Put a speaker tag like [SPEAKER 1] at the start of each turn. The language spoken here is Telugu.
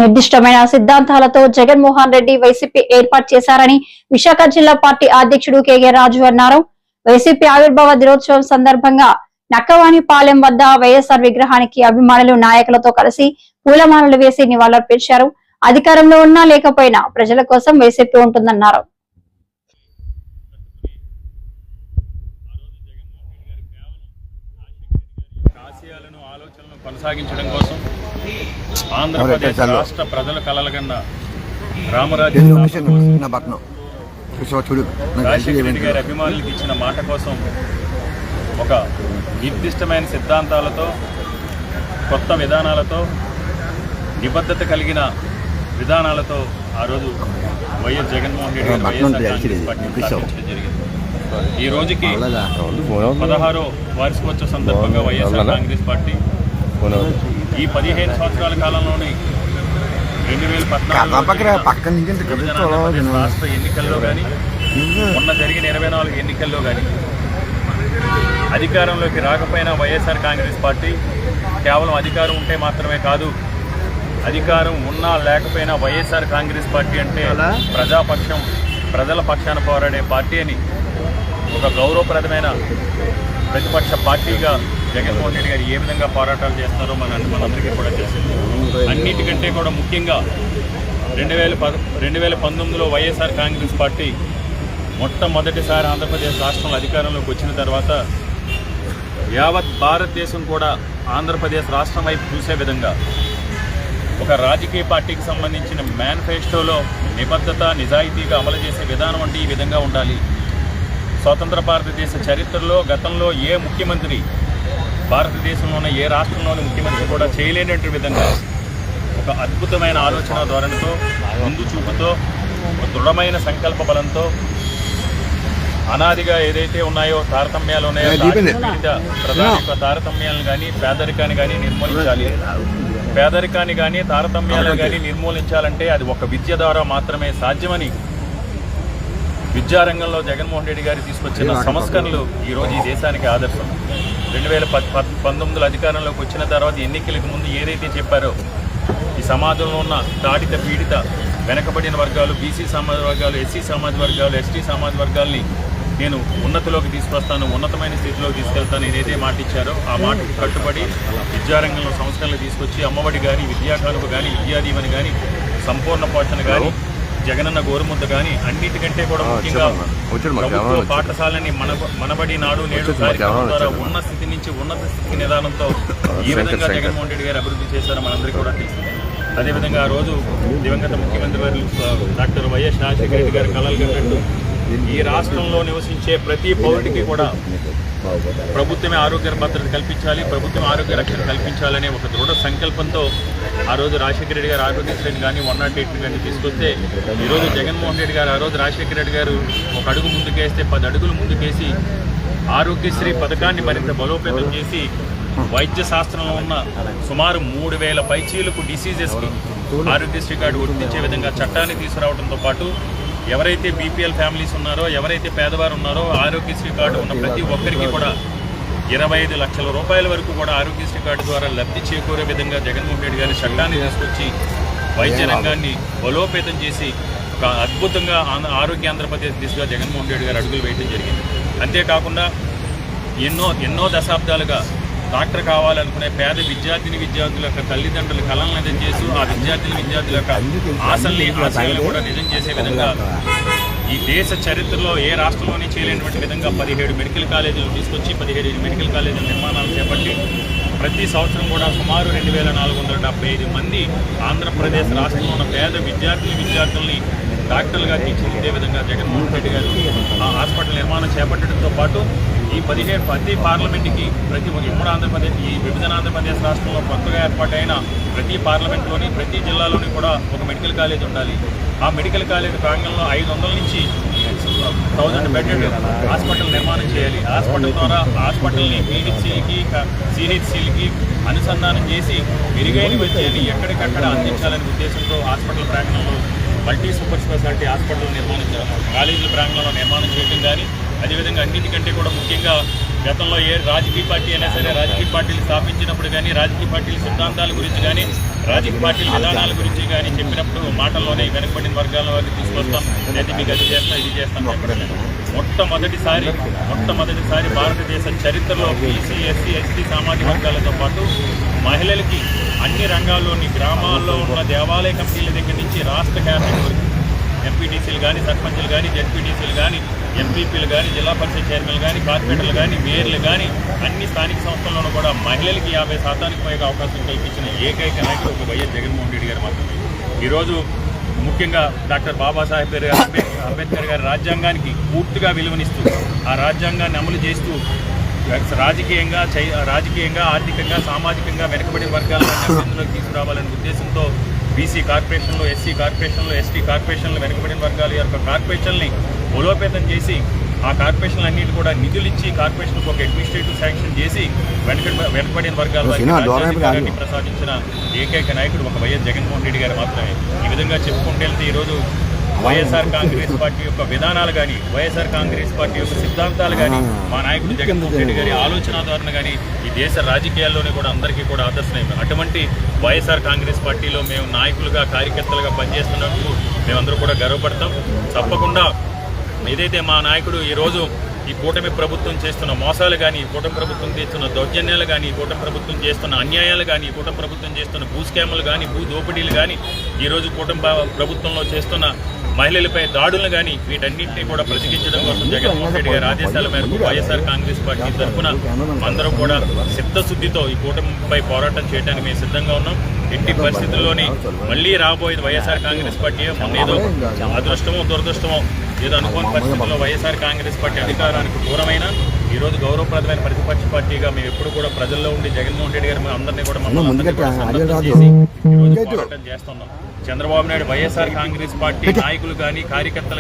[SPEAKER 1] నిర్దిష్టమైన సిద్ధాంతాలతో జగన్మోహన్ రెడ్డి వైసీపీ ఏర్పాటు చేశారని విశాఖ జిల్లా పార్టీ అధ్యక్షుడు కేగే రాజు అన్నారు. వైసీపీ ఆవిర్భావ దినోత్సవం సందర్భంగా నక్కవానిపాలెం వద్ద వైఎస్ఆర్ విగ్రహానికి అభిమానులు నాయకులతో కలిసి పూలమాలలు వేసి నివాళులర్పించారు. అధికారంలో ఉన్నా లేకపోయినా ప్రజల కోసం వైసీపీ ఉంటుందన్నారు.
[SPEAKER 2] కొనసాగించడం కోసం ఆంధ్రప్రదేశ్ రాష్ట్ర ప్రజల కలలుగన్న రామరాజ్యం రాజశేఖర రెడ్డి గారి అభిమానులకు ఇచ్చిన మాట కోసం ఒక నిర్దిష్టమైన సిద్ధాంతాలతో, కొత్త విధానాలతో, నిబద్ధత కలిగిన విధానాలతో ఆ రోజు వైఎస్ జగన్మోహన్ రెడ్డి గారు వైఎస్ఆర్ కాంగ్రెస్ పార్టీ స్థాపించడం జరిగింది. ఈ రోజుకి 16వ వార్షికోత్సవ సందర్భంగా వైఎస్ఆర్ కాంగ్రెస్ పార్టీ ఈ 15 సంవత్సరాల కాలంలోనే 2014 రాష్ట్ర ఎన్నికల్లో కానీ, మొన్న జరిగిన 24 ఎన్నికల్లో కానీ అధికారంలోకి రాకపోయినా వైఎస్ఆర్ కాంగ్రెస్ పార్టీ కేవలం అధికారం ఉంటే మాత్రమే కాదు, అధికారం ఉన్నా లేకపోయినా వైఎస్ఆర్ కాంగ్రెస్ పార్టీ అంటే ప్రజాపక్షం, ప్రజల పక్షాన పోరాడే పార్టీ అని ఒక గౌరవప్రదమైన ప్రతిపక్ష పార్టీగా జగన్మోహన్ రెడ్డి గారు ఏ విధంగా పోరాటాలు చేస్తారో మనందరికీ కూడా తెలిసింది. అన్నిటికంటే కూడా ముఖ్యంగా 2019లో వైఎస్ఆర్ కాంగ్రెస్ పార్టీ మొట్టమొదటిసారి ఆంధ్రప్రదేశ్ రాష్ట్రంలో అధికారంలోకి వచ్చిన తర్వాత యావత్ భారతదేశం కూడా ఆంధ్రప్రదేశ్ రాష్ట్రం వైపు చూసే విధంగా ఒక రాజకీయ పార్టీకి సంబంధించిన మేనిఫెస్టోలో నిబద్ధత, నిజాయితీగా అమలు చేసే విధానం అంటే ఈ విధంగా ఉండాలి. స్వతంత్ర భారతదేశ చరిత్రలో గతంలో ఏ ముఖ్యమంత్రి, భారతదేశంలోనే ఏ రాష్ట్రంలోని ముఖ్యమంత్రి కూడా చేయలేనటువంటి విధంగా ఒక అద్భుతమైన ఆలోచన ధోరణితో, ముందు చూపుతో, దృఢమైన సంకల్ప బలంతో అనాదిగా ఏదైతే ఉన్నాయో తారతమ్యాలు ఉన్నాయో ప్రధాన తారతమ్యాలను కానీ, పేదరికాన్ని కానీ నిర్మూలించాలి. పేదరికాన్ని కానీ, తారతమ్యాలను కానీ నిర్మూలించాలంటే అది ఒక విద్య ద్వారా మాత్రమే సాధ్యమని విద్యారంగంలో జగన్మోహన్ రెడ్డి గారు తీసుకొచ్చిన సంస్కరణలు ఈరోజు ఈ దేశానికి ఆదర్శం. 2019లో అధికారంలోకి వచ్చిన తర్వాత ఎన్నికలకు ముందు ఏదైతే చెప్పారో ఈ సమాజంలో ఉన్న తాడిత, పీడిత, వెనకబడిన వర్గాలు, బీసీ సమాజ వర్గాలు, ఎస్సీ సమాజ వర్గాలు, ఎస్టీ సమాజ వర్గాల్ని నేను ఉన్నతిలోకి తీసుకొస్తాను, ఉన్నతమైన స్థితిలోకి తీసుకెళ్తాను ఏదైతే మాట ఇచ్చారో ఆ మాటకు కట్టుబడి విద్యారంగంలో సంస్కరణలు తీసుకొచ్చి అమ్మఒడి కానీ, విద్యాకానుక కానీ, విద్యాదీవని కానీ, సంపూర్ణ పోషణ కానీ, జగనన్న గోరుముద్ద కానీ, అన్నిటికంటే కూడా ముఖ్యంగా ప్రభుత్వ పాఠశాలని మనబడి నాడు నేడు కార్యక్రమం ద్వారా ఉన్న స్థితి నుంచి ఉన్నత స్థితి నిదానంతో ఈ విధంగా జగన్మోహన్ రెడ్డి గారు అభివృద్ధి చేశారో మనందరికీ కూడా తెలుసు. అదేవిధంగా ఆ రోజు దివంగత ముఖ్యమంత్రి వర్యులు డాక్టర్ వైఎస్ రాజశేఖర రెడ్డి గారి కలలు కన్నట్టు ఈ రాష్ట్రంలో నివసించే ప్రతి పౌరుడికి కూడా ప్రభుత్వమే ఆరోగ్య భద్రత కల్పించాలి, ప్రభుత్వం ఆరోగ్య రక్షణ కల్పించాలనే ఒక దృఢ సంకల్పంతో ఆ రోజు రాజశేఖర రెడ్డి గారు ఆరోగ్యశ్రేణి కానీ 108 కానీ తీసుకొస్తే ఈరోజు జగన్మోహన్ రెడ్డి గారు ఆ రోజు రాజశేఖర రెడ్డి గారు ఒక అడుగు ముందుకేస్తే 10 అడుగులు ముందుకేసి ఆరోగ్యశ్రీ పథకాన్ని మరింత బలోపేతం చేసి వైద్య శాస్త్రంలో ఉన్న సుమారు 3000 పైచీలకు డిసీజెస్కి ఆరోగ్యశ్రీ కార్డు వర్తించే విధంగా చట్టాన్ని తీసుకురావడంతో పాటు ఎవరైతే బీపీఎల్ ఫ్యామిలీస్ ఉన్నారో, ఎవరైతే పేదవారు ఉన్నారో ఆరోగ్యశ్రీ కార్డు ఉన్న ప్రతి ఒక్కరికి కూడా 25 లక్షల రూపాయల వరకు కూడా ఆరోగ్యశ్రీ కార్డు ద్వారా లబ్ధి చేకూరే విధంగా జగన్మోహన్ రెడ్డి గారి చట్టాన్ని తీసుకొచ్చి వైద్య రంగాన్ని బలోపేతం చేసి ఒక అద్భుతంగా ఆరోగ్య ఆంధ్రప్రదేశ్ దిశగా జగన్మోహన్ రెడ్డి గారు అడుగులు వేయడం జరిగింది. అంతేకాకుండా ఎన్నో దశాబ్దాలుగా డాక్టర్ కావాలనుకునే పేద విద్యార్థుల యొక్క తల్లిదండ్రులు కళలను నిజం చేస్తూ ఆ విద్యార్థుల యొక్క ఆశయాలను కూడా నిజం చేసే విధంగా ఈ దేశ చరిత్రలో ఏ రాష్ట్రంలోనే చేయలేనటువంటి విధంగా 17 మెడికల్ కాలేజీలు తీసుకొచ్చి 17 మెడికల్ కాలేజీల నిర్మాణాలు చేపట్టి ప్రతి సంవత్సరం కూడా సుమారు 2475 మంది ఆంధ్రప్రదేశ్ రాష్ట్రంలో ఉన్న పేద విద్యార్థుల్ని డాక్టర్లుగా తీర్చిదిద్దే విధంగా జగన్మోహన్ రెడ్డి గారు ఆ హాస్పిటల్ నిర్మాణం చేపట్టడంతో పాటు ఈ ప్రతి పార్లమెంట్కి ఉమ్మడి ఆంధ్రప్రదేశ్, ఈ విభజన ఆంధ్రప్రదేశ్ రాష్ట్రంలో కొత్తగా ఏర్పాటైన ప్రతి పార్లమెంట్లోని, ప్రతి జిల్లాలోని కూడా ఒక మెడికల్ కాలేజ్ ఉండాలి. ఆ మెడికల్ కాలేజ్ ప్రాంగణంలో 500 నుంచి 1000 బెడ్డెడ్ హాస్పిటల్ నిర్మాణం చేయాలి. హాస్పిటల్ ద్వారా హాస్పిటల్ని సిహెచ్సిలకి అనుసంధానం చేసి మెరుగైన వైద్యాన్ని ఎక్కడికక్కడ అందించాలనే ఉద్దేశంతో హాస్పిటల్ ప్రాంగణంలో మల్టీ సూపర్ స్పెషాలిటీ హాస్పిటల్ కాలేజీల ప్రాంగణంలో నిర్మాణం చేయడం కానీ, అదేవిధంగా అన్నిటికంటే కూడా ముఖ్యంగా గతంలో ఏ రాజకీయ పార్టీ అయినా సరే రాజకీయ పార్టీలు స్థాపించినప్పుడు కానీ రాజకీయ పార్టీల సిద్ధాంతాల గురించి కానీ రాజకీయ పార్టీల విధానాల గురించి కానీ చెప్పినప్పుడు మాటల్లోనే వెనుకబడిన వర్గాల వారికి తీసుకొస్తాం, అయితే మీకు అది చేస్తాం ఇది చేస్తాం చెప్పడం లేదు. మొట్టమొదటిసారి భారతదేశ చరిత్రలో బీసీ ఎస్సీ ఎస్టీ సామాజిక వర్గాలతో పాటు మహిళలకి అన్ని రంగాల్లోని గ్రామాల్లో ఉన్న దేవాలయ కమిటీల దగ్గర నుంచి రాష్ట్ర క్యాబినెట్ వరకు ఎంపీటీసీలు కానీ సర్పంచులు కానీ జెడ్పీటీసీలు కానీ ఎంపీపీలు కానీ జిల్లా పరిషత్ చైర్మన్లు కానీ కార్పొరేటర్లు కానీ మేయర్లు కానీ అన్ని స్థానిక సంస్థల్లోనూ కూడా మహిళలకి 50% పైగా అవకాశం కల్పించిన ఏకైక నాయకుడు ఒక వైఎస్ జగన్మోహన్ రెడ్డి గారు మాత్రమే. ఈరోజు ముఖ్యంగా డాక్టర్ బాబాసాహెబ్ అంబేద్కర్ గారి రాజ్యాంగానికి పూర్తిగా విలువనిస్తూ ఆ రాజ్యాంగాన్ని అమలు చేస్తూ రాజకీయంగా ఆర్థికంగా సామాజికంగా వెనుకబడిన వర్గాలను అభివృద్ధిలోకి తీసుకురావాలనే ఉద్దేశంతో బీసీ కార్పొరేషన్లు ఎస్సీ కార్పొరేషన్లు ఎస్టీ కార్పొరేషన్లు వెనుకబడిన వర్గాల యొక్క కార్పొరేషన్లని బలోపేతం చేసి ఆ కార్పొరేషన్లు అన్నింటి కూడా నిధులు ఇచ్చి కార్పొరేషన్కి ఒక అడ్మినిస్ట్రేటివ్ శాంక్షన్ చేసి వెనుకబడిన వర్గాల వారికి ప్రసాదించిన ఏకైక నాయకుడు ఒక వైఎస్ జగన్మోహన్ రెడ్డి గారు మాత్రమే. ఈ విధంగా చెప్పుకుంటే వెళ్తే ఈరోజు వైఎస్ఆర్ కాంగ్రెస్ పార్టీ యొక్క విధానాలు కానీ వైఎస్ఆర్ కాంగ్రెస్ పార్టీ యొక్క సిద్ధాంతాలు కానీ మా నాయకుడు జగన్మోహన్ రెడ్డి గారి ఆలోచన ధోరణి కానీ ఈ దేశ రాజకీయాల్లోనే కూడా అందరికీ కూడా ఆదర్శనీయం. అటువంటి వైఎస్ఆర్ కాంగ్రెస్ పార్టీలో మేము నాయకులుగా కార్యకర్తలుగా పనిచేస్తున్నప్పుడు మేమందరూ కూడా గర్వపడతాం. తప్పకుండా ఏదైతే మా నాయకుడు ఈరోజు ఈ కూటమి ప్రభుత్వం చేస్తున్న మోసాలు కానీ ఈ కూటమి ప్రభుత్వం చేస్తున్న దౌర్జన్యాలు కానీ ఈ కూటమి ప్రభుత్వం చేస్తున్న అన్యాయాలు కానీ ఈ కూటమి ప్రభుత్వం చేస్తున్న భూ స్కాములు కానీ భూ దోపిడీలు కానీ ఈరోజు కూటమి ప్రభుత్వంలో చేస్తున్న మహిళలపై దాడులను కానీ వీటన్నింటినీ కూడా ప్రతిఘటించడం కోసం జగన్మోహన్ రెడ్డి గారి ఆదేశాల మేరకు వైఎస్ఆర్ కాంగ్రెస్ పార్టీ తరఫున అందరం కూడా చిత్తశుద్ధితో ఈ కూటమిపై పోరాటం చేయడానికి మేము సిద్ధంగా ఉన్నాం. ఎట్టి పరిస్థితుల్లోని మళ్ళీ రాబోయేది వైఎస్ఆర్ కాంగ్రెస్ పార్టీ. మొన్న ఏదో అదృష్టమో దురదృష్టమో ఏదో అనుకోని పరిస్థితుల్లో వైఎస్ఆర్ కాంగ్రెస్ పార్టీ అధికారానికి దూరమైన ఈరోజు గౌరవప్రదమైన ప్రతిపక్ష పార్టీగా మేము ఎప్పుడు కూడా ప్రజల్లో ఉండి జగన్మోహన్ రెడ్డి గారు అందరినీ కూడా పోరాటం చేస్తున్నాం. చంద్రబాబు నాయుడు వైఎస్ఆర్ కాంగ్రెస్ పార్టీ నాయకులు కానీ కార్యకర్తలు